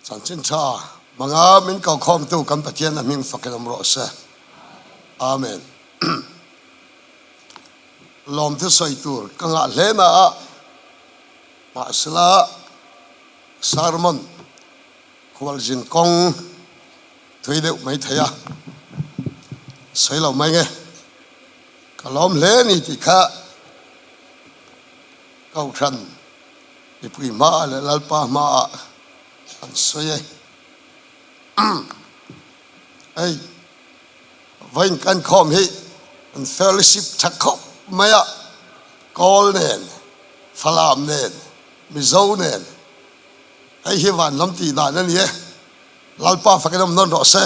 Chẳng chín cha mga min cầu khom tu kan Pathian na ming fakin amro se amen lom thu soi tur kanga lena ma sala sarmon khwal jin kong thui deuh mai thaya soi lo mai nge kalom le ni ti kha kau than ipui ma le lalpa ma an soi ai vain kan khom hi an fellowship thakop maya kol nen phalam nen mizo nen ai hi van lam ti da na ni lalpa fakedam non ro se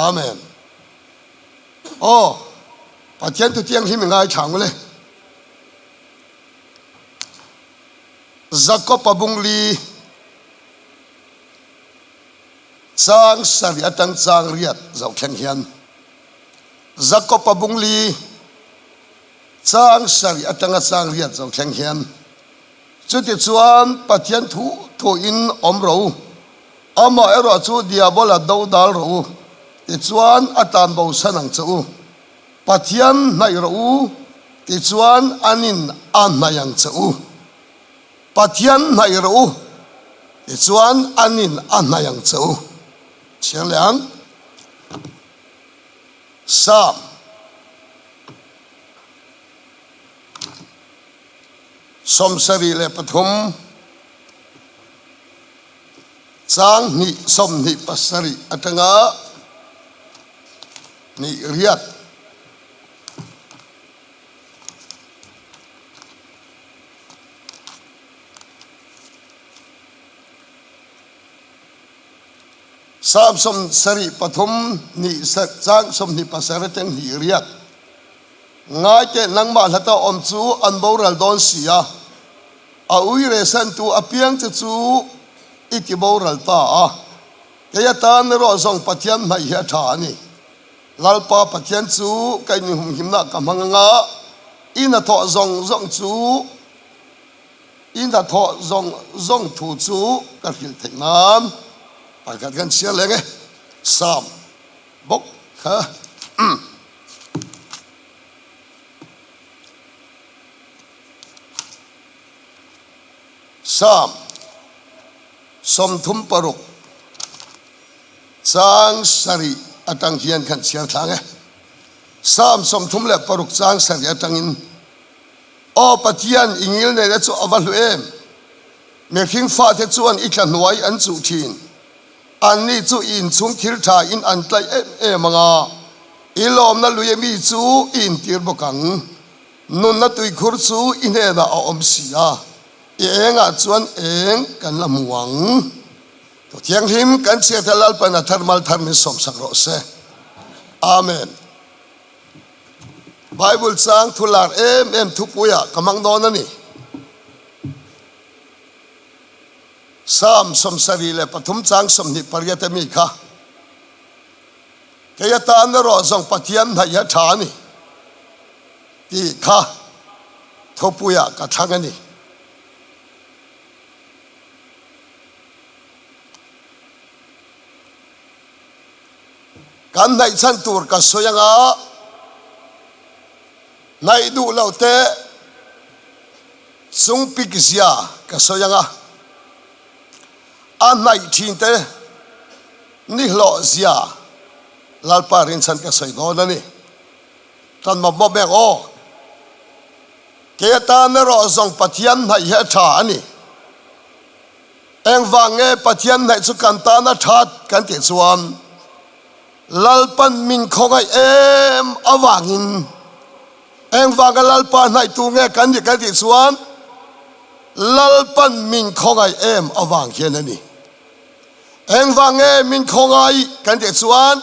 amen Pathian tu tiang hi ngai chang le Jacob abungli Zawng sari atang Zawng riat Zawng khen hian Jacob abungli Zawng sari atang Zawng riat Zawng khen hian chu ti chuan Pathian thu in om ro ama Erawh chu diabola do dal ro ti chuan Atan bo sanang chu Pathian Hnaih ro ti chuan anin Hnaih chu Pathian Hnaih ro ti chuan anin Hnaih chu Chiang Liang Psalm Som sari le pathum Zawng ni som ni pasari atanga ni riat Psalm som sari pathum ni Zawng som ni pasari teng ni riat ngai ke nangma lata om chu an bo Raldon sia a ui re san tu apiang chu iti bo Ralta a kaya tan ro Zawng Pathian Hnaih hi tha ni lalpa Pathian chu kai ni hum himna kamanga ina tho Zawng chu ina tho Zawng thu chu ka hil theknan pakat kan sia lenge Psalm bok ha Psalm som thum paruk Zawng sari atang hian kan sia thlange Psalm som thum le paruk Zawng sari atangin Pathian ingil ne chu avalu em me khing fa te chuan I thla hnuai an chu thin an ni chu in chung thil tha in an tlai manga ilom na luye mi chu in tir bokang nun na tui khur chu in he na om sia enga chuan eng kan lamuang to tiang him kan sia thalal pana thermal tharmi som sakro se amen Bible sang thular em thupuya kamang don ani Psalm som sari le pathum Zawng som ni paryata mi kha kaya ta na ro Zawng Pathian Hnaih tha ni ti kha thupuya ka thangani kan Hnaih chan tur ka soyanga Hnaih du lo te chung pik zia ka soyanga Hnaih thin te ni hlo zia lalpa rin chan ka soi don ani tan ma mo bek ke ta na ro Zawng Pathian Hnaih hi tha ani eng wange Pathian Hnaih chu kan ta na that kan ti chuan lalpan min khongai em awangin eng wanga lalpa Hnaih tu nge kan ti chuan lalpan min khongai em awang hian ani eng wange min khongai kan ti chuan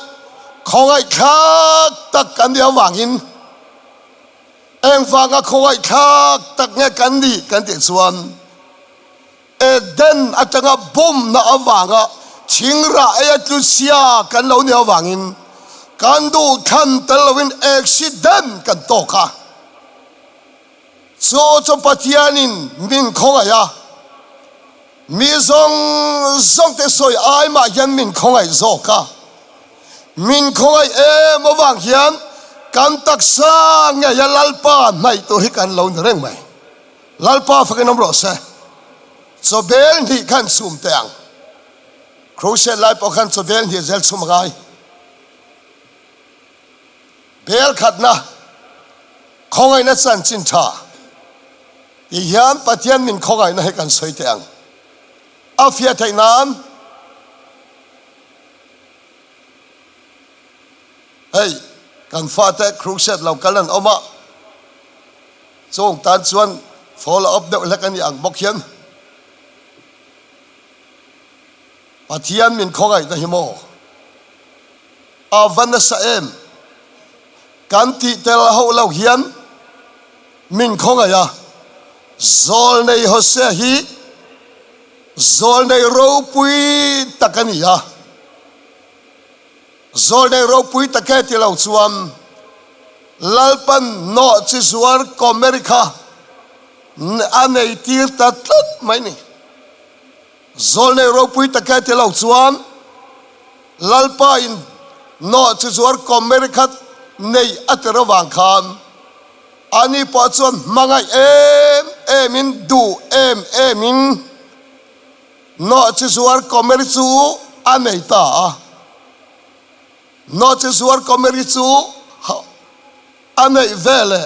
khongai khak tak kan dia awangin eng wanga khongai khak tak nge kan ti chuan den atanga bom na awanga chingra Lucia kan lo ni awangin kan du khan talwin accident kan to kha so Pathianin min khongaya mi zong te soi ai ma hian min khongai zo ka min khongai mawang hian kan taksa nge ya lalpa nai to hi kan lo reng mai lalpa fakin om ro se so bel ni kan sum teang crochet lai po kan so bel ni zel sum gai bel khatna khongai na san chin tha i hian pathian min khongai na he kan soi teang afia thainan hey kan fate crochet lau kalan oma Zawng tan chuan follow up deuh lekani ang bok hian Pathian min khongai na himo avan sa em kan ti tel ho lau hian min khongai ya zol nei hose hi zol nei ro pui takani ya zol nei ro pui takati lau chuan lalpan no chi zuar America anei tir ta tlat mai ni zol nei ro pui takati lau chuan lalpa in no chi zuar America nei atera wang khan ani po chuan mangai in du in no chi zuar America chu anei ta no chi zuar America chu anei vele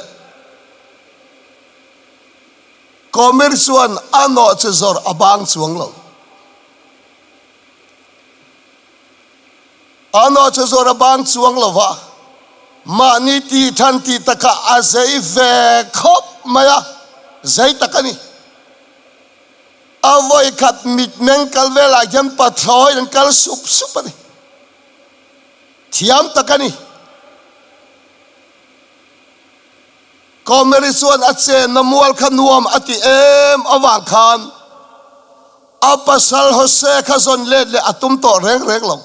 komersuan ano chi zor abang chuang lo ano chi zor abang chuang lo wa mani ti than ti taka azai ve khop maya zai takani avoi khat mit meng kalvela jam pathoi an kal sup ani thiam takani komerisuan atse namual khanuam ati awang khan apasal hose khazon le atum to reng lo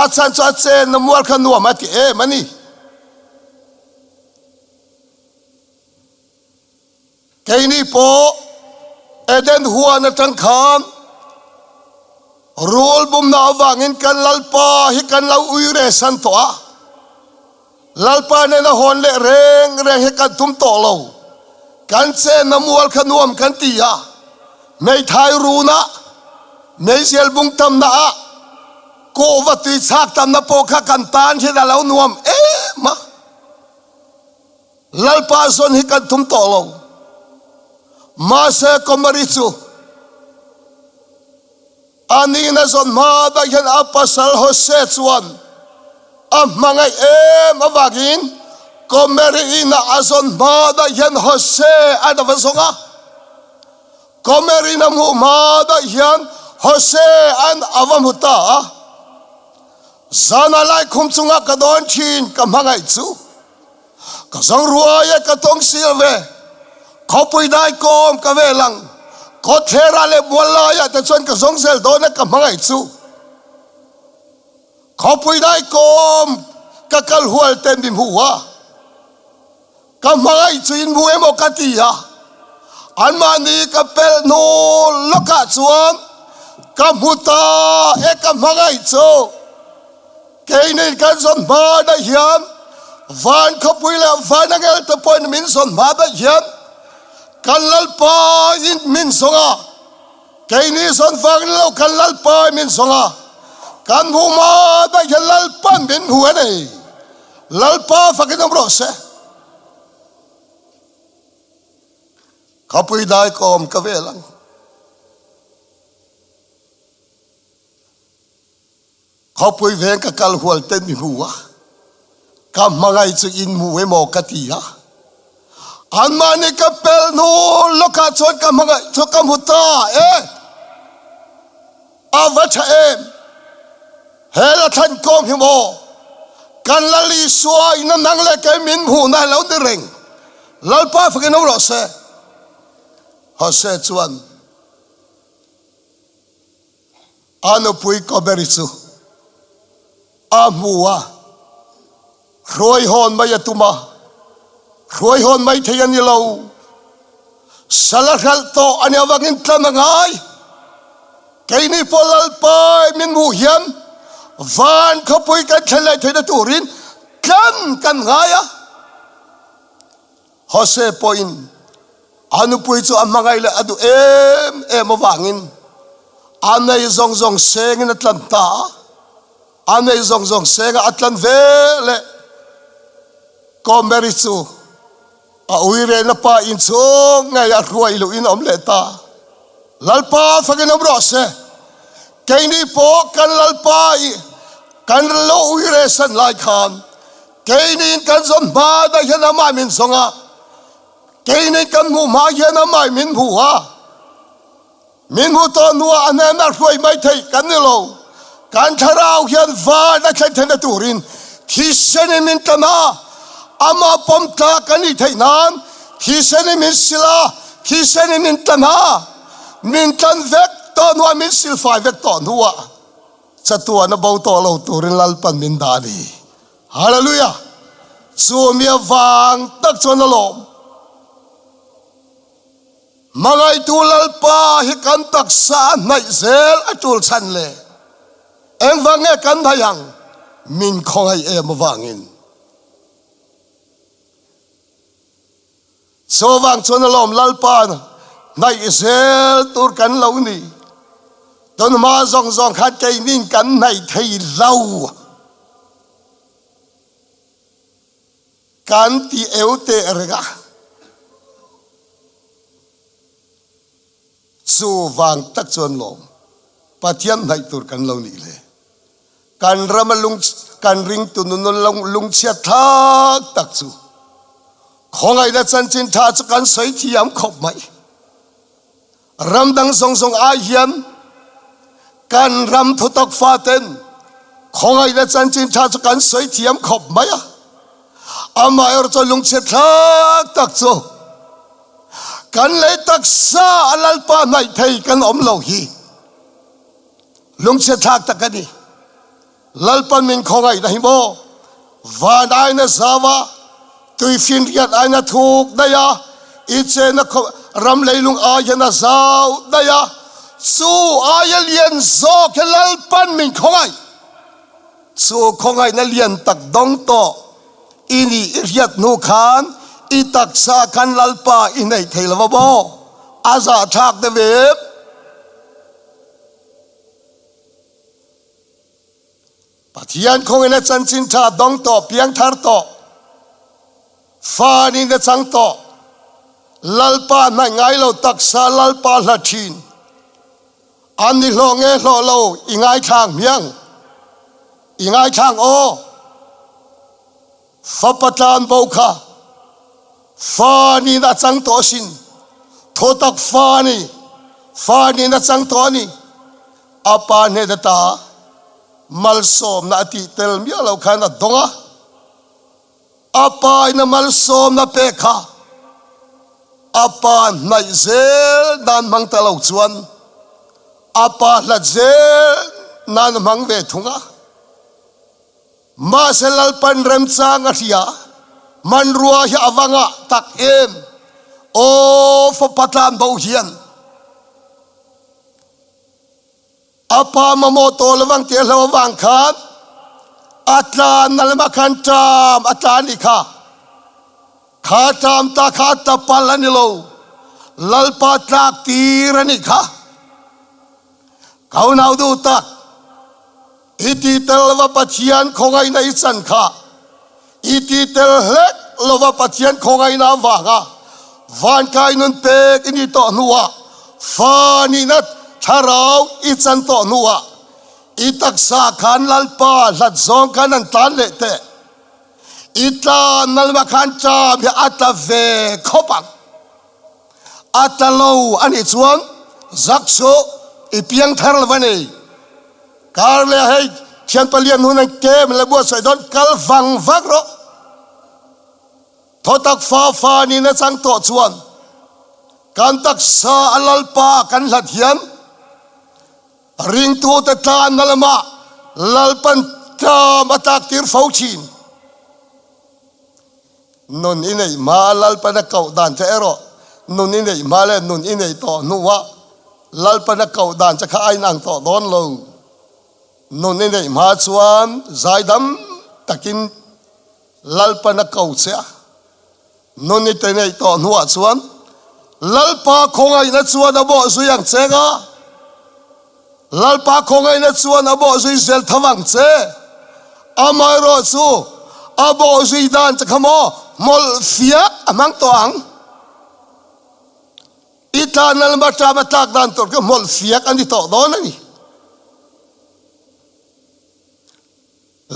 achan cha che namual khanuam ati mani kaini po eden huan atang khan rol bum na awangin kan lalpa hi kan lau uire san to lalpa ne na hon le reng he kan tum to lo kan che namual khanuam kan ti ya mei thai ru na mei sel bung tam na ko wa ti chak tam na po kha kan tan hi da lo nuam ma lalpa son hi kan tum to lo ma se komarichu ani na zon ma da yan apasal hose chuan mangai awagin komeri ina azon mada yan hose adavasonga komeri na mu mada yan hose an avamuta zana lai khumchunga kadon chin kamangai chu kazang ruaya katong silve khopui dai kom kavelang kothera le bolaya ta chon kazong sel dona kamangai chu khopui dai kom kakal hual ten bim huwa kamangai chuin buemo katia anmani kapel no loka chuan kamuta kamangai chu keinin kan zon ma da hiam van khopui la van angel to point min zon ma da hiam kalal pa in min songa keini zon van lo kalal pa min songa kan huma da yalal pan bin huwa nei lalpa fakin om rose kapui dai kom kavelang kapui ven ka kal hual ten mi huwa kam mangai chu in mu we mo katia anmani ka pel no loka chon ka mangai chu kam huta avacha hela than kom himo kan lali suwa ina nang le ke min hu na lo de reng lalpa fakin om rose hose chuan ano pui ko berichu amua roi hon mai atuma roi hon mai theian ni lo salahal to ani awangin tlamangai cái ni polal pai min mu hiam van khapui kan thlai thei turin kan ngaya Jose point anu pui chu amangai le adu em awangin anei zong seng in Atlanta anei zong seng atlan vele komeri chu a uire na pa in chung ngai a ruai lu in omleta lalpa fagin obrose kaini po kan lalpa kan lo uire san lai khan kaini kan zon ba da yana ma min songa kaini kan mu ma yana ma min huwa min hu to nuwa anan na ruai mai thei kan ni lo kan tharau hian va na khan thena turin thisen min kana ama pomta kani thei nan thisen min sila thisen min tana min tan vek to nuwa min sil fai vek to nuwa chatua na bau to lo turin lalpan min dani hallelujah chu mi wang tak chon lo mangai tu lalpa hi kan tak sa nai zel atul chan le eng wange kan thayang min khongai em wangin so wang chon lom lalpa nai zel tur kan lo ni don ma zong khat kai nin kan nai thei lau kan ti eute erga chu wang tak chon lom Pathian nai tur kan lo ni le kan ramalung kan ring tu nun lung chia thak tak chu khongai da chan chin tha chu kan soi thiam khop mai ram dang song a hiam kan ram thutak faten khongai da chan chin tha chu kan soi thiam khop mai ama er cho lung chia thak tak chu kan le tak sa alalpa nai thei kan om lo hi lung chia thak tak ani lalpan min khongai da hi bo van ai na zawa tui fin riat ai na thuk daya iche na ram leilung a yana zau daya chu aya lian zo ke lalpan min khongai chu khongai na lian tak dong to ini riat nu khan i tak sa kan lalpa inai theilawa bo aza thak de ve Pathian khong ina chan chin tha dong to piang thar to fa ni na chang to lalpa na ngai lo tak sa lalpa la thin ani lo nge lo ingai thang miang ingai thang o fa patan bo kha fa ni na chang to sin tho tak fa ni na chang to ni apa ne da ta mal som na ti tel mi lo khana donga apa ina mal som na pe kha apa nai zel dan mang ta lo chuan apa la zel nan mang ve thunga ma selal pan rem chang a ria man ruwa hi awanga tak em o fo patan bo hian apa mamoto lawang te lawang khan atlan nalma khan tam atani kha tam ta kha ta palani lo lalpa tlak tirani kha kaunau du tak iti telwa Pathian khongai na ichan kha iti tel lek lova Pathian khongai na wanga van kai nun pek ini to nuwa fani nat tharau ichan to nuwa itak sa khan lalpa lat zong kan an tan le te ita nalma khan cha bi atave khopang atalo ani chuan zakso ipiang tharlwani karle hai thian palian hun kem le bo sai don kal wang vak ro thotak fa ni na chang to chuan kan tak sa alalpa kan lat hian ring tu ta tan nalma lalpan ta matak tir fauchin non inei ma lalpan na kau dan te ero non inei ma le non inei to nuwa lalpana kau dan cha kha ai nang to don lo no ne nei ma chuan zaidam takin lalpana kau cha no ne te nei to nuwa chuan lalpa khongai na chuan abo su yang chenga lalpa khongai na chuan abo su zel thawang che amai ro chu abo su dan cha khamo mol fia amang toang itanal mata matak dan tor ke mol fia kan di to don ani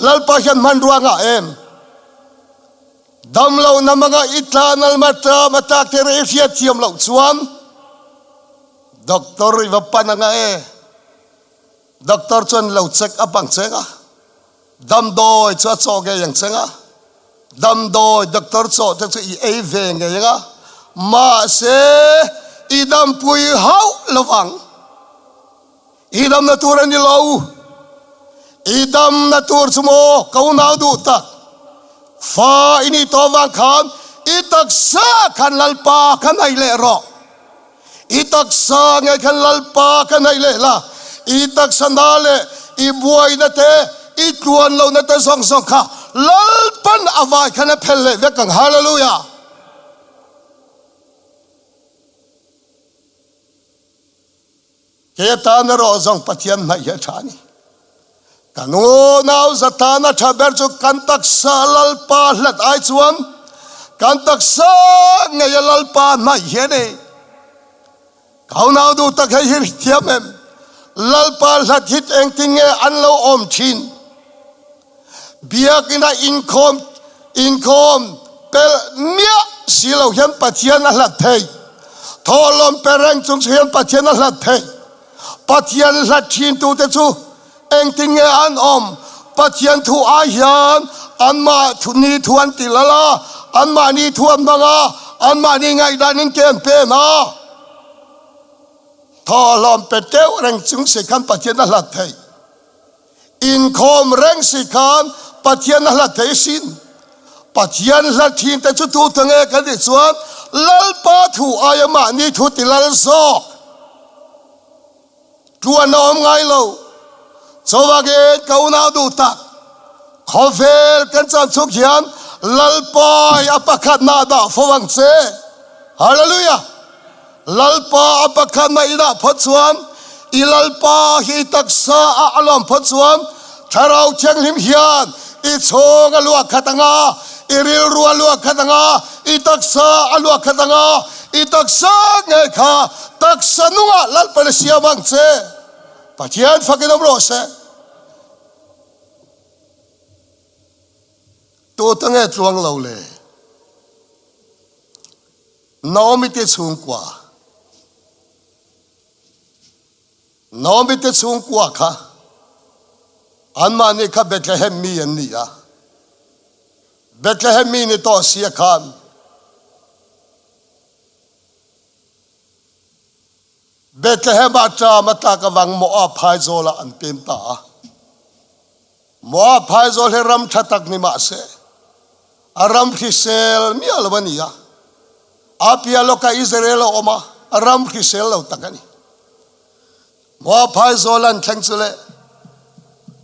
lalpa hian manrua nga em damlo na mga itanal mata matak tere fia tiam lo chuan doktor iwa pananga doktor chuan lo check apang chenga dam doi cha choge yang chenga dam doi doktor cho te chu i ve nge nga ma se idam pui hau lawang idam na turan ni lo idam na tur sumo kau na du tak fa ini to wang khan itak sa kan lalpa kan ai le ro itak sa nge kan lalpa kan ai le la itak sandale i buai na te i tuan lo na te song song kha lalpan avai kan phelle ve kang hallelujah ke ta na ro Zawng Pathian Hnaih he thani kanu nau zatana thaber chu kantak sa lalpa hlat ai chuan kantak sa nge lalpa Hnaih he ne kau nau du tak he hir thiam em lalpa hlat hit engting nge an lo om thin biak ina income pel mia silo hian Pathian a hlat thei tholom perang chung hian Pathian a hlat thei Pathian hlat thin tu te chu engting nge an om Pathian thu a hian an ma thu ni thuan tilala an ma ni thuam nanga an ma ni ngai danin ken pe na tholom peteu reng chung se kan Pathian a hlat thei income reng si kan Pathian a hlat thei sin Pathian hlat thin te chu tu tange kan di chuan lalpa thu ayama ni thu tilal sok tuan om ngai lo chowage kauna du tak khovel kan chan chuk hian lalpa apakhat na da fowang che hallelujah lalpa apakhat na ida phachuan ilalpa hi taksa a alom phachuan tharau chenglim hian i chonga lua khatanga iril ruwa lua khatanga i taksa alua khatanga i taksa nge kha taksa nuwa lalpa le siawang che Pathian fakinam rose to tange tluang lo le Naomi te chung kwa kha anma ni kha Bethlehem mi an ni a Bethlehem mi ni to sia khan Bethlehem atra mataka wang Moab phai zola an pem ta Moab phai zol he ram thatak ni ma se aram khisel mi alwania apia loka Israel oma aram khisel lo takani Moab phai zolan thangchule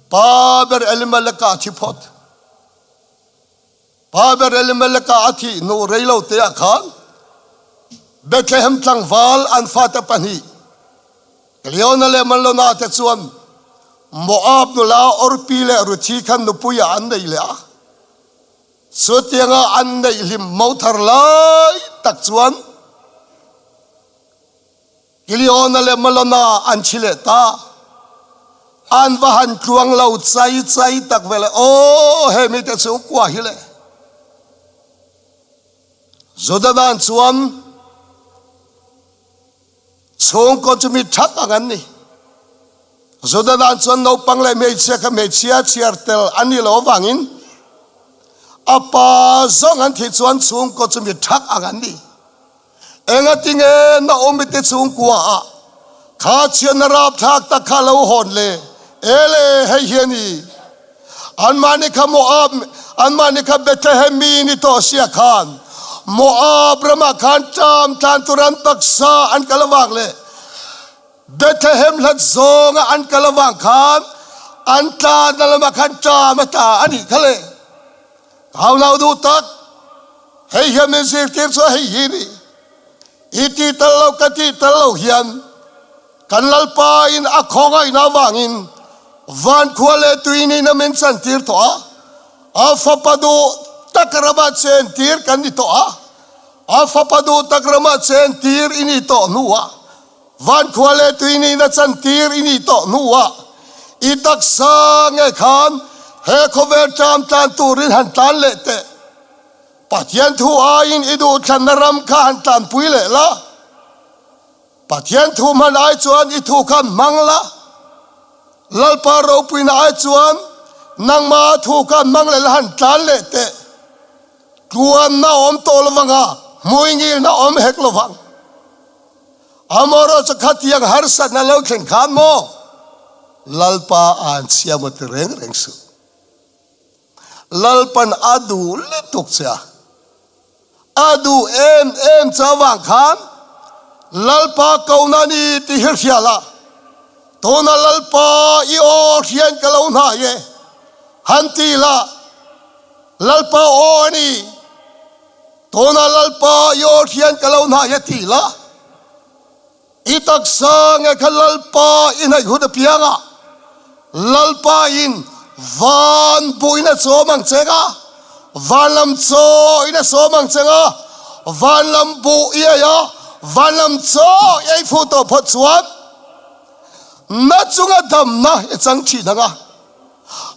paber elimeleka thipot paber elimeleka athi no reilo te khan Bethlehem tlangwal an fata pani Leona le malona te chuan Moab no la orpile ruchi khan no puya an nei le a sutianga an nei lim mothar lai tak chuan Leona le malona an chile ta an wahan kluang lo chai tak vele o he mi te chu kwa hile zodadan chuan chung ko chumi thak angan ni zodadan chuan no pangle me che kha me chia chiartel ani lo wangin apa Zawng an thi chuan chung ko chumi thak angan ni enga tinge na omite chung kwa kha chian rap thak ta kha lo hon le ele hei hiani anmani kha Moab anmani kha Bethlehem mi ni to sia khan Moab rama khan tam tan turan taksa an kalawak le Bethlehem lat zonga an kalawang khan an ta nalama khan cha mata ani khale how now do tak hey hiam zir tir so hey hini iti talo kati talo hian kanlal pa in akhonga ina wangin van khwale tuini na mensan tir to a fapadu takrama chen tir kan to a fapadu takrama chen tir ini to nuwa van khwale tuini na chan tir ini to nuwa itak sa nge khan he khover cham tan turin han tan le te Pathian thu ain idu thanaram khan tan puile la Pathian thu man ai chuan I thu khan mangla lalpa ro puina ai chuan nangma thu khan mangle han tan le te tuan na om tolwanga muingil na om heklovang amoro chakhatiang harsat na lo khen khan mo lalpa an siamot reng reng su lalpan adu letuk cha adu em chawang khan lalpa kaunani ti hirhiala tona lalpa I o hian kalau na ye hanti la lalpa o ani tona lalpa I o hian kalau na ye ti la itak sang e lalpa inai huda pianga lalpa in van buina somang chenga van lam cho ina somang chenga van lam bu ia ya van lam cho ei photo phot chuan na chunga dam na e chang thi danga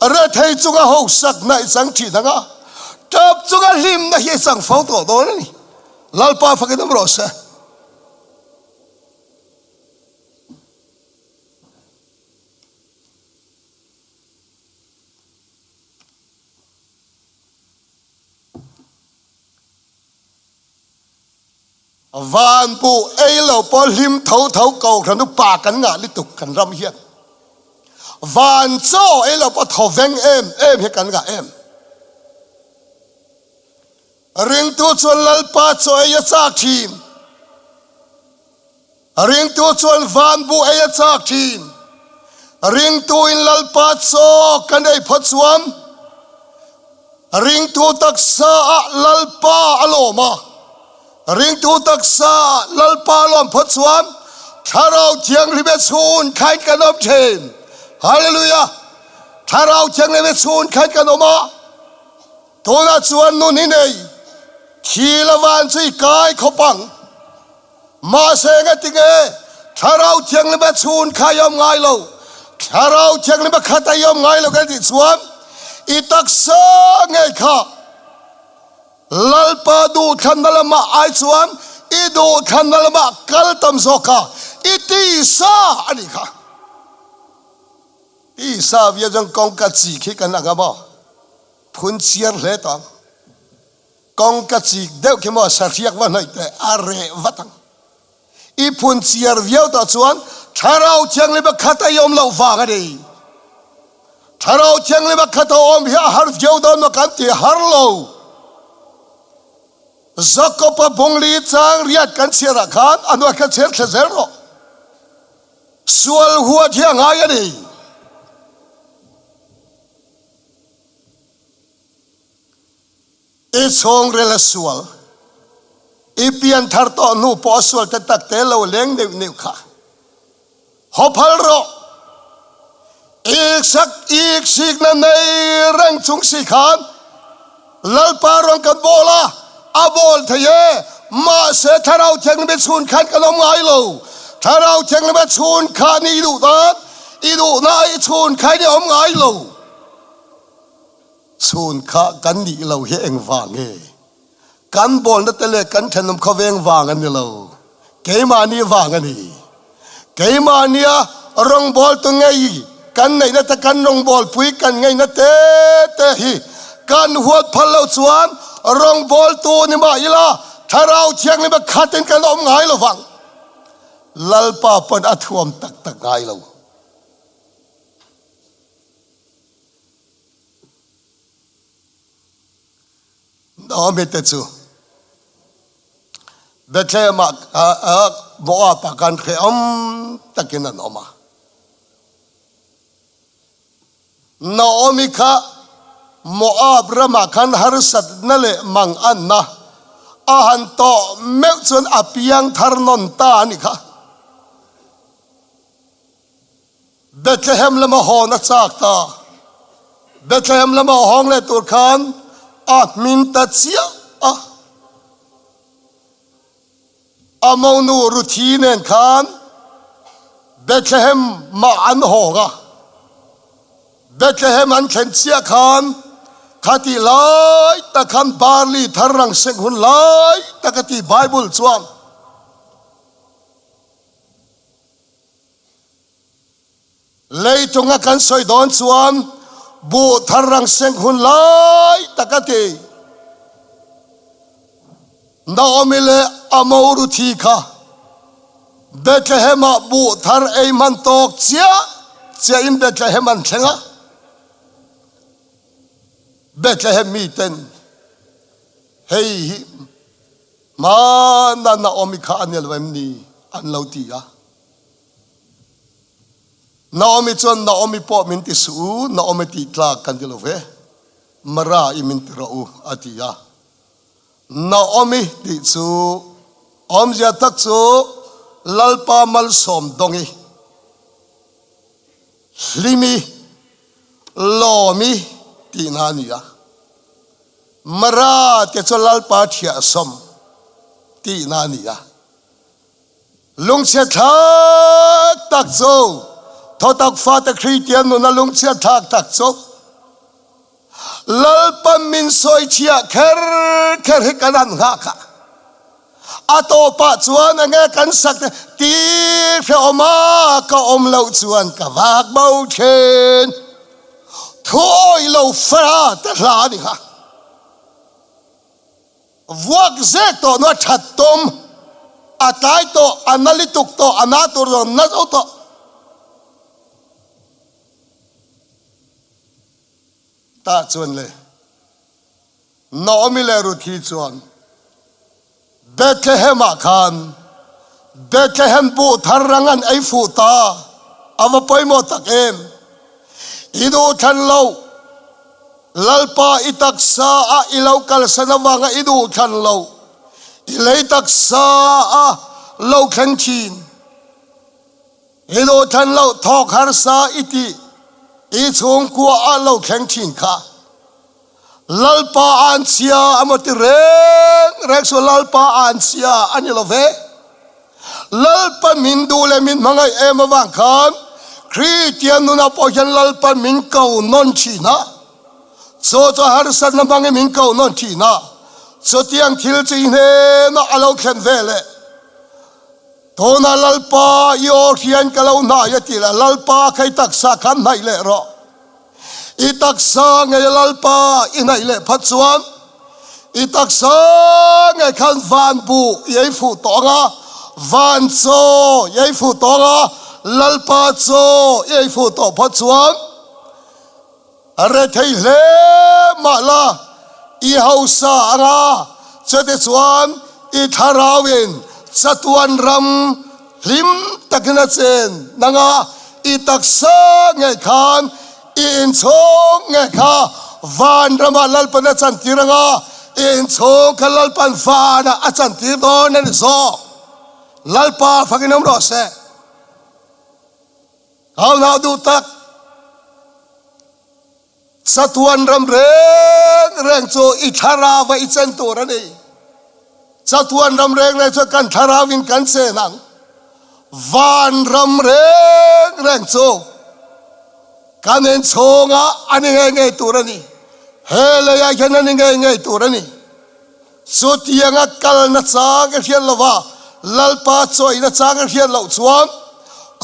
re thei chunga ho sak na e chang thi danga tap chunga lim na hi chang photo do ni lalpa fakidam ro se van bu elo po lim thau thau ko khan nu pa kan nga li tuk kan ram hian van cho elo po tho veng em he kan nga em ring tu chon lal pa cho ya chak thim ring tu chon van bu ya chak thim ring tu in lal pa cho kan ei phot suam ring tu tak sa lal pa aloma ring tu taksa lalpa lom phot suam tharau thiang libe chun khai kanom them hallelujah tharau thiang libe chun khai kanoma tona chuan nu ni nei khilawan chui kai khopang ma senga tinge tharau thiang libe chun khayom ngai lo tharau thiang libe khatayom ngai lo kan ti chuan I taksa ngai kha lalpa du thanalama ai chuan I du thanalama kaltam zoka iti sa ani kha I sa via jang kong ka chi khi kan anga ba phun chiar hle ta kong ka chi deu ke mo sarhiak wa noi te are watang I phun chiar viau ta chuan tharau chiang le ba khata yom lo wa ga dei tharau chiang le ba khata om hia har viau don ma kan ti har lo Zakopa bongli chang riat kan sira khan anwa ka cher thezero sual huat hiang ai ani I song rela sual I pian thar to nu po sual te tak te lo leng ne kha hopal ro ik sik na nei rang chung si khan lalpa rong kan bola abol thaye ma se tharau theng be chun khan kalom ngai lo tharau theng be chun khan I du da I du na I chun khai ni om ngai lo chun kha kan ni lo he eng wang e kan bol na tele kan thanom khaweng wang an ni lo keima ni wang ani keima nia rong bol tu ngai kan nei na ta kan rong bol pui kan ngai na te hi kan huat phalo chuan rong bol tu ni ma ila tharau chiang ni ba khaten kan om ngai lo wang lalpa pan athuam tak ngai lo no me te chu Bethlehem Moab kan khe takin an oma Naomi kha Moab rama kan harsat nale mang anna ahan to mekchun apiang tharnon ta ni kha Bethlehem lama hona chak ta Bethlehem lama hong le tur khan min ta chia amonu routine khan Bethlehem ma an honga Bethlehem an khen chia khan khati lai ta khan barley tharang seng hun lai takati Bible chuang leitunga kan soi don chuan bu tharang seng hun lai takati Naomi le amoru thi kha Bethlehem bu thar ei man tok chia in Bethlehem an thenga Bethlehem miten hey mana Naomi kha anel wemni an lautia Naomi chon Naomi po min ti su Naomi ti tla kan dilove mara imin tirau atia Naomi ti chu omja tak chu lalpa mal som dongi limi lomi ti nania mara te chu lalpa thia som ti nania lungche thak tak chu thotak fa ta Christian no na lungche thak tak chu lalpa min soi chia kher hikanan nga kha atopa chuan anga kan sak ti phe oma ka om lo chuan ka wak bau chen thoi lo fra ta hla ni kha wak ze to no thattom atai to analituk to anatur na to ta chuan le Naomi le ru thi chuan Bethlehem khan Bethlehem bu tharangan ai fu ta ava poimo tak em idu than lo lalpa itaksa a ilaw kal sanawanga idu than lo ilay taksa a lo khan chin idu than lo thok har sa iti I chung kwa a lo khan chin kha lalpa an sia amoti rek so lalpa an sia anilo ve lalpa min du le min mangai emawang khan Christian nuna po yan lalpa min kau non china so har san na mangai min kau non china so tiang thil chi ne na alo khan vele to na lalpa yo hian kalau na ya ti la lalpa khai tak sa khan nai le ro itaksa ngai lalpa inai le phachuan itaksa ngai khan van bu yei fu tonga van cho yei fu tonga lalpa cho yei fu to phachuan are thei le ma la I hausa anga chete chuan I tharawin chatuan ram hlim takna chen nanga itaksa ngai khan in chong ngai kha van rama lalpan chan tiranga in chong kalalpan fana achan tir don ni so lalpa fakinam ro se how now do tak chatuan ram reng cho I thara wa I chen to ra ni chatuan ram reng le cho kan tharawin kan se nang van ram reng cho kanen chonga ani ngai turani hele ya khanan ngai turani so tianga kal na chang hian lova lalpa choi na chang hian lo chuan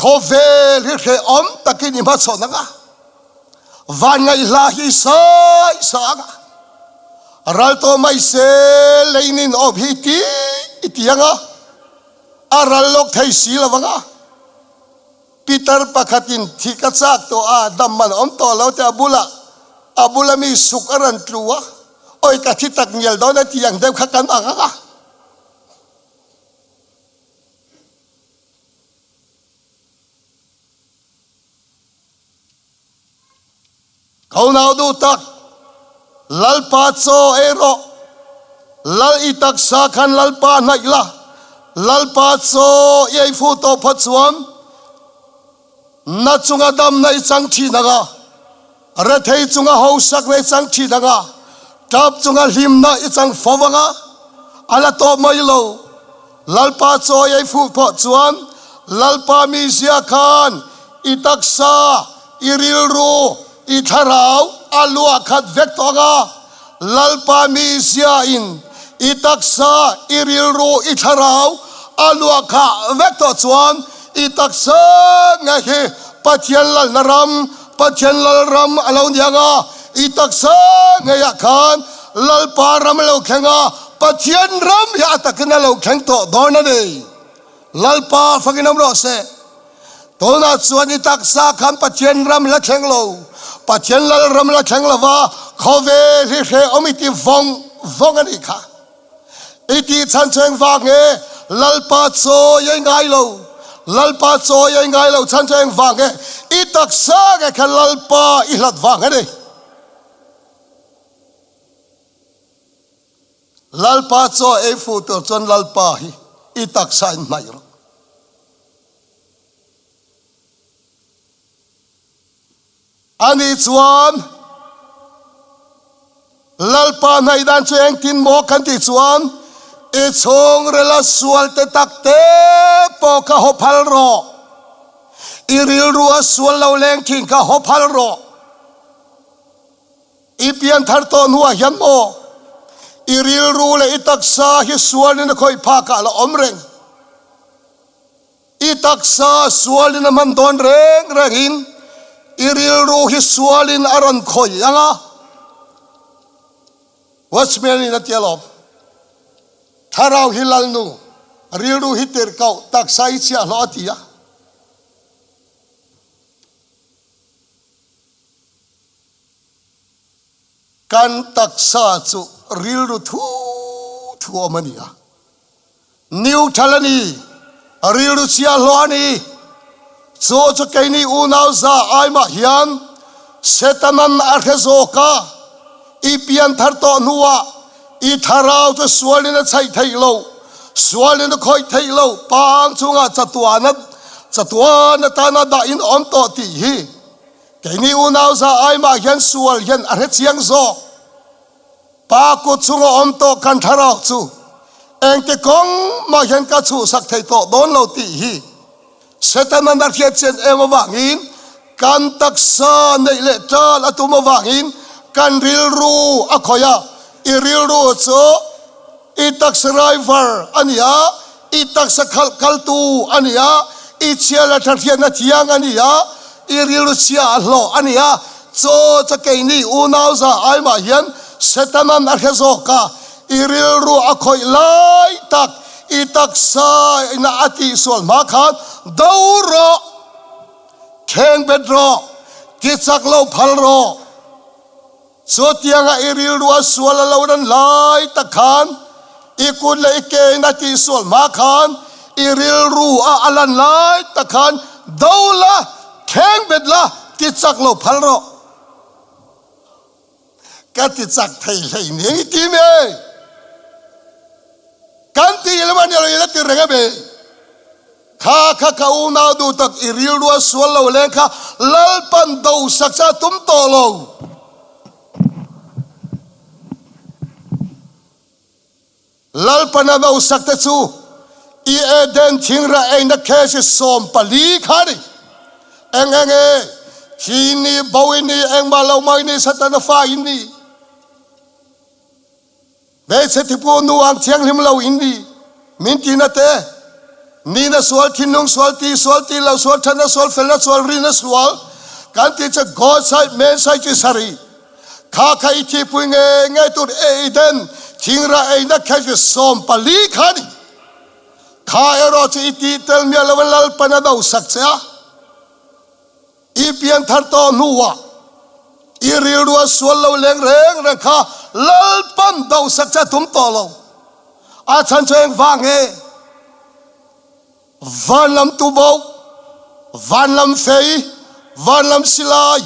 khovel hi khe om takini ma chonanga van ngai la hi sai saga ralto mai se leinin of hiti itianga aralok thai si lawanga Peter pakhatin thika chak to a damman om to lo te abula mi sukaran tluwa oi ka thi tak ngel do na tiang dem khakan anga kau nào du tak lalpa cho Erawh lal itak sa khan lalpa Hnaih la lalpa cho yei fu to phat chuan na chunga dam nei chang thi naga ra thei chunga ho sak nei chang thi naga tap chunga hlim na i chang fawanga ala to mai lo lalpa cho yei fu pho chuan lalpa mi sia khan itak sa iril ru i tharau alua khat vek tonga lalpa mi sia in itak sa iril ru i tharau alua kha vek to chuan itak sa nga he Pathian lal naram Pathian lal ram alo nianga itak sa nga ya khan lalpa ram lo khenga Pathian ram ya takna lo kheng to dona de lalpa faginam ro se tona chuan itak sa khan Pathian ram la kheng lo Pathian lal ram la kheng lova khove ri he omiti vong ani kha iti chan cheng wa nge lalpa cho ye ngai lo lalpa cho ye ngai lo chan cheng wa nge itak sa ge khan lalpa i hlat wa nge de lalpa cho e fu to chon lalpa hi itak sa in mai ro ani chuan lalpa Hnaih dan cheng tin mo kan ti chuan e chong rela sual te takte po ka hopal ro iril ruwa sual lo leng king ka hopal ro ipian thar to nuwa hiam mo iril ru le itak sa hi sual ni khoi pha ka la omreng itak sa sual ni man don reng rengin iril ru hi sual in aran khoi anga watchman in atialop tharau hilal nu rilru hitir kau tak sai chia lo atia kan tak sa chu rilru thu omania new thalani rilru chia lo ani so chu kaini unau za aima hian setanan arhezoka ipian thar to nuwa i tharau to sualina chai thei lo sualina khoi thei lo pang chunga chatuana tana da in om to ti hi kaini unau za ai ma hian sual hian a chiang zo pa ku chunga om to kan tharau chu engte kong ma hian ka chu sak thei to don lo ti hi setanan dar hian chen ema wangin kan taksa nei le tal atuma wangin kan ril ru akhoya iril ru cho itak driver ania itak khal tu ania ichiala thathian thiang ania iril ru chia hlo ania cho chakaini unau za ai ma hian setanan arhezoka iril ru akhoi lai tak itak sa ina ati sol ma khan dauro kheng bedro tichak lo phal ro so tianga iril ruwa suala laudan lai takhan ikun la ike na ti sol ma khan iril ru a alan lai takhan daula kheng bedla ti chak lo phal ro ka ti chak thei lei ni ti me kan ti leman yo ila ti rega be kha ka una du tak iril ruwa suala lo len kha lal pan do saksa tum to lo lalpana no sakte chu I eden thingra aina kheshi som pali khari engenge khini bawini engmalo maini satana fa inni ve setipu nuang thiang him lo inni minti na te nina swal thinung swal ti lo swal thana swal felna swal rina swal kan ti cha god side man side chi sari kha kha ithi puinge ngai tur eden thingra aina kheshi som pali khari kha Erawh chi iti tel mi lawal pana dau sakcha ipian thar to nuwa irilwa swallo leng reng kha lal pan dau sakcha tum to lo a chan cheng wange vanlam tu bo vanlam fei vanlam silai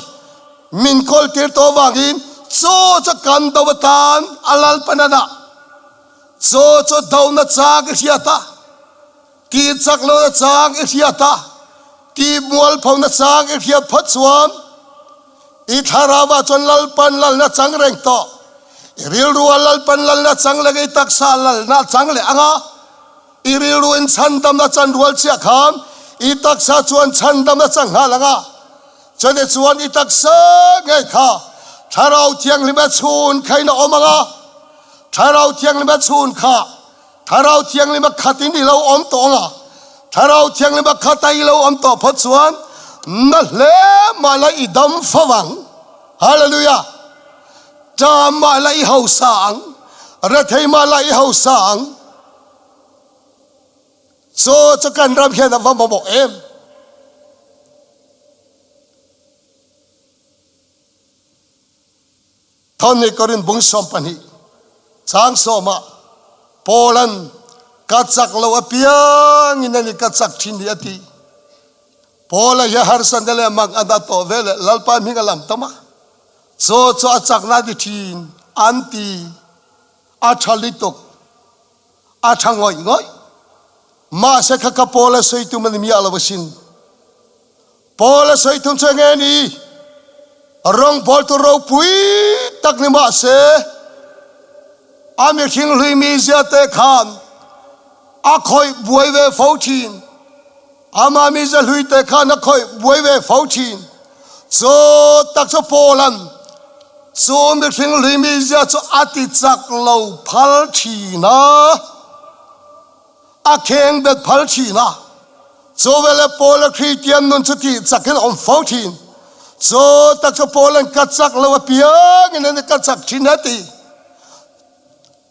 min kol tir to wangin cho cha kan do tan alal panana cho daw na chak hiata ti chak lo na chak hiata ti mual phau na chak hiat phat chuan I tharawa chon lal pan lal na chang reng to iril ruwa lal pan lal na chang le gei taksa lal na chang le anga iril ruin chan dam na chan rual chia kham I taksa chuan chan dam na chang ha langa chone chuan I taksa ngai kha tharau thiang lima chun khaina omanga tharau thiang lima chun kha tharau thiang lima khatin ni lo om to nga tharau thiang lima khatai lo om to phat chuan na le mala idam fawang hallelujah ta mala I hau sang ra thei mala I hau sang so cha kan ram hian va mo em thon ni korin bung som pani chang soma Poland kachak lo apiang inani kachak thin ni ati Pola ya har sandale mag ada to vele lalpa mingalam tama so achak na di thin anti achalitok achangoi ngoi ma se kha Pola soitu man mi alawasin Pola soitu chengeni rong bol to ro pui tak ni ma se amir thing lui mi zia te khan a khoi buai ve phau thin ama mi za lui te khan a khoi buai ve phau thin so tak so Poland so mi thing lui mi zia so ati chak lo phal thina a kheng bet phal thina so vele Pola Christian nun chuti chakin om phau thin so tak so Poland kachak lo piang in kachak thinati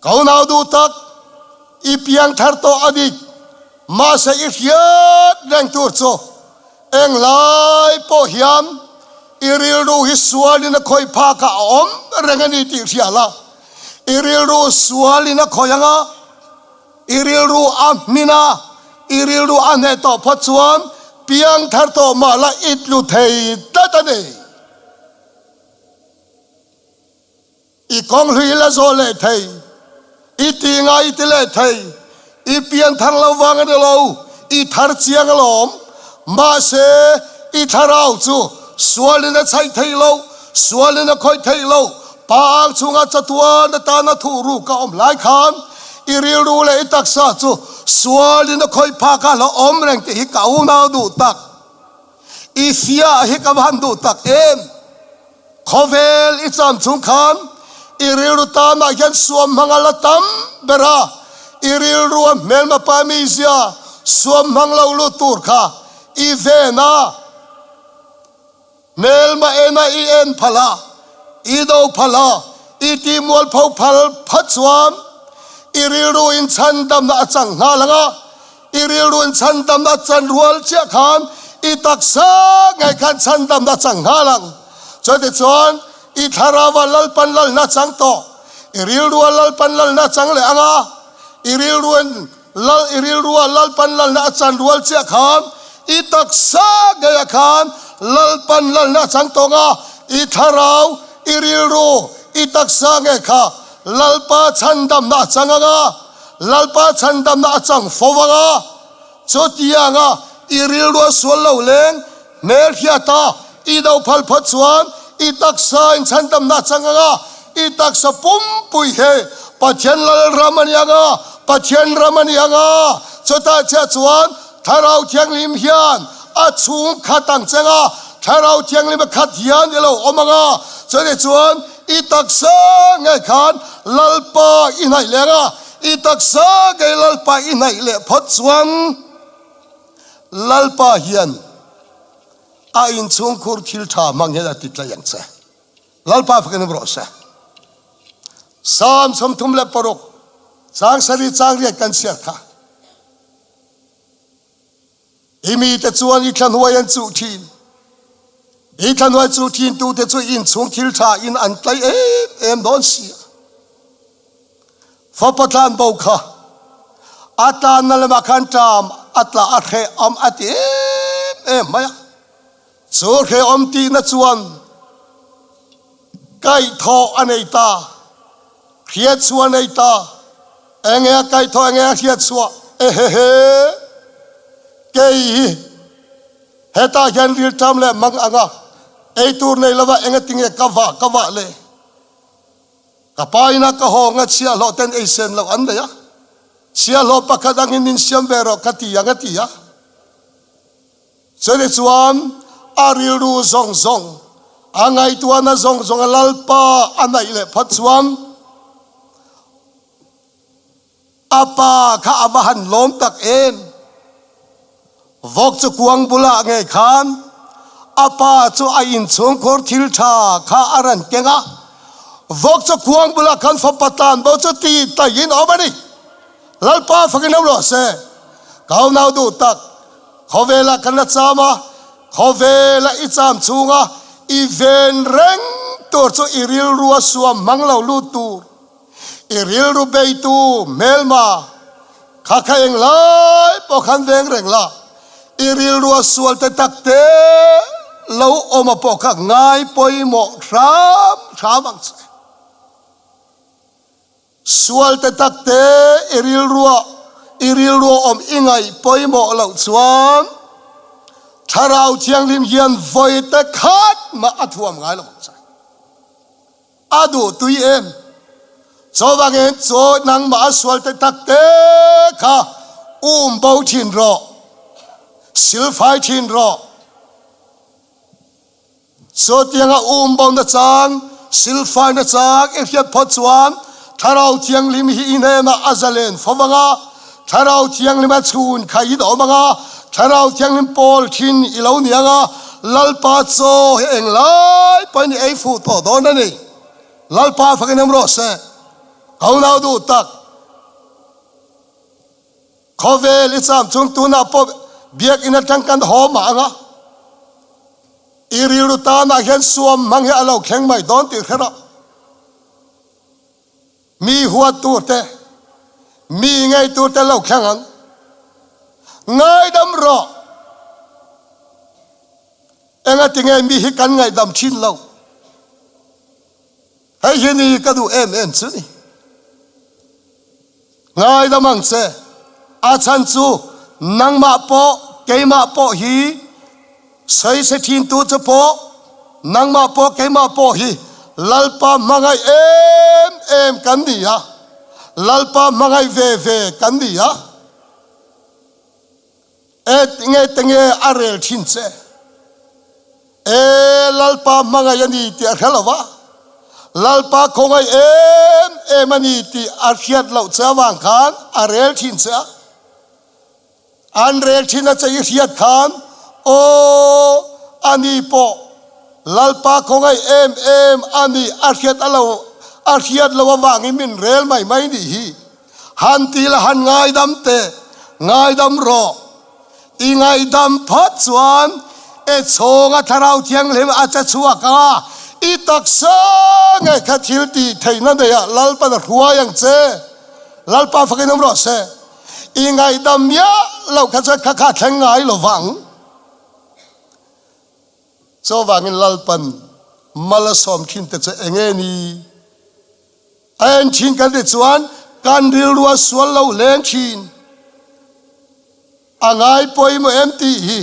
kau nau du tak I piang thar to adik ma sa I hiat reng tur cho eng lai po hiam iril ru hi sual in khoi pha ka om rengani ti thiala iril ru sual in khoi anga iril ru amina iril ru ane to phachuan piang thar to mala itlu thei tatane I kong hui la zo le thei I tinga I tile thei I pian thar lo wang de lo I thar chiang lom ma se I tharau chu sualina chai thei lo sualina khoi thei lo pang chunga chatua na ta na thu ru ka om lai khan I ril ru le I taksa chu sualina khoi pha ka lo om reng te hi kau na du tak I fia hi ka van du tak em khovel I cham chung khan iril ta na yan suam mangala tam bera iril ru mel ma pa mi zia suam manglo lu tur kha I ve na mel ma ena I en phala I do phala I ti mol phau phal phat suam iril ru in chan dam na chang na langa iril ru in chan dam na chan rual chia khan I taksa ngai khan chan dam na chang na lang cho de chon I tharawa lal pan lal na chang to iril ruwa lal pan lal na chang le anga iril ruwa lal pan lal na chan rual chia khan I taksa gaya khan lal pan lal na chang to nga I tharau iril ru I taksa nge kha lal pa chan dam na chang anga lal pa chan dam na chang fowanga cho tia nga iril ruwa sual lo leng mel hiata I dau phal phat chuan I taksa in chandam na changanga I taksa pum pui he Pathian lal ramanianga Pathian ramanianga chota cha chuan tharau thiang lim hian a chung khatang changa tharau thiang lim khat hian elo omanga chone chuan I taksa ngai khan lalpa I nai lenga I taksa ge lalpa I nai le phat chuan lalpa hian a in chung khur thil tha mang hela titla yang che lalpa fakin bro sa sam som thum le parok sang sari chang ria kan sia kha imi te chuan I thlan huayan chu thin I thlan huai chu thin tu te chu in chung thil tha in an tlai em don si fa patlan bo kha atan na le makhan tam atla a khe am ati em maya so khe om ti na chuan kai tho anei ta hiat suan nei ta enge kai tho enge hiat suwa he kei heta hian ril tam le mang anga ei tur nei lawa enge tinge kawa le kapaina ka ho nga sia lo ten ei sen lo an le ya sia lo pakadang in siam vero katia sele chuan aril ru zong angai tuana zong lalpa anai le phat chuan apa kha awahan lom tak en vok chu kuang bula nge khan apa chu a in chung khor thil tha kha aran kenga vok chu kuang bula khan fa patan bo chu ti ta yin omani lalpa fakin lo se kau nau du tak khovela kana chama khovela icham chunga even reng tor chu iril ruwa suam manglo lu tur iril ru bei tu melma khakha eng lai po khan veng reng la iril ruwa sual te takte lo oma po kha ngai poimo ram ang sual te takte iril ruwa om ingai poimo lo chuan tharau thiang lim hian voi te khat ma athuam ngai lo chai adu tui em chowangen cho nang ma sual te takte kha bo thin ro sil phai thin ro so tianga bo na chang sil phai na chang e hiat phat chuan tharau thiang lim hi ine na azalen fawanga tharau thiang lim a chun khai do manga tharau thiang lim pol thin ilo nianga lalpa cho eng lai pani ei fu to don ani lalpa fakinam ro se kau nau du tak khovel icham chung tuna po biak ina tangkan ho ma anga iriru ta na hian suam mang he alo kheng mai don ti khera mi huat tu te mi ngai tu te lo khang ang ngai dam ro enga tinge mi hi kan ngai dam chin lo hai hi ni ka du em chu ni ngai dam ang se a chan chu nang ma po ke ma po hi sai se thin tu chu po nang ma po ke ma po hi lalpa mangai em kan ni ya lalpa mangai ve kan ni ya tinge arel thin che lalpa mangai ani ti khalawa lalpa khongai em ani ti arhiat lo chawang khan arel thin che an rel thin a chai hiat khan o ani po lalpa khongai em ani arhiat lo wangi min rel mai ni hi han ti la han ngai dam te ngai dam ro i ngai dam phat chuan e chonga tharau thiang lem a cha chuwa ka i taksa ngai kha thil ti theina de ya lalpa na huwa yang che lalpa fakinam ro se i ngai dam ya lo kha cha kha theng ngai lo wang so wangin lalpan malasom thin te che enge ni an thin kan de chuan kan ril ruwa sual lo len thin angai poimo empty hi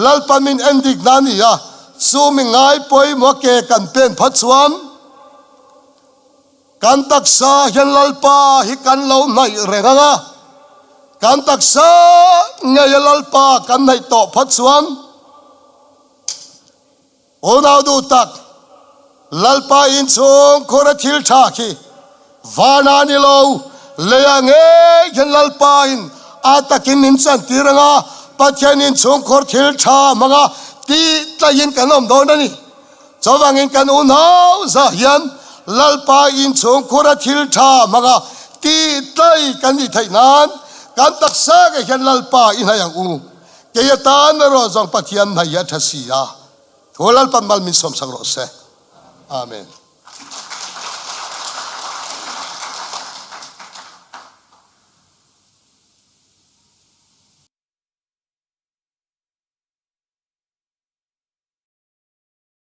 lalpa min endik nani ya so mi ngai poimo ke kan pen phat chuan kan taksa hian lalpa hi kan lo nai renga kan taksa ngai lalpa kan nai to phat chuan onau du tak lalpa in chung khora thil tha ki vana ni lo leange hian lalpa in atakin in chan tiranga Pathian in chung khor thil tha manga ti tlayin kanom don ani chawangin kan unau za hian lalpa in chung khora thil tha manga ti tlai kan ni thainan kan taksa ge hian lalpa in hayang u ke ya tan ro zong Pathian Hnaih thasi ya tholal pan mal min som sang ro se amen.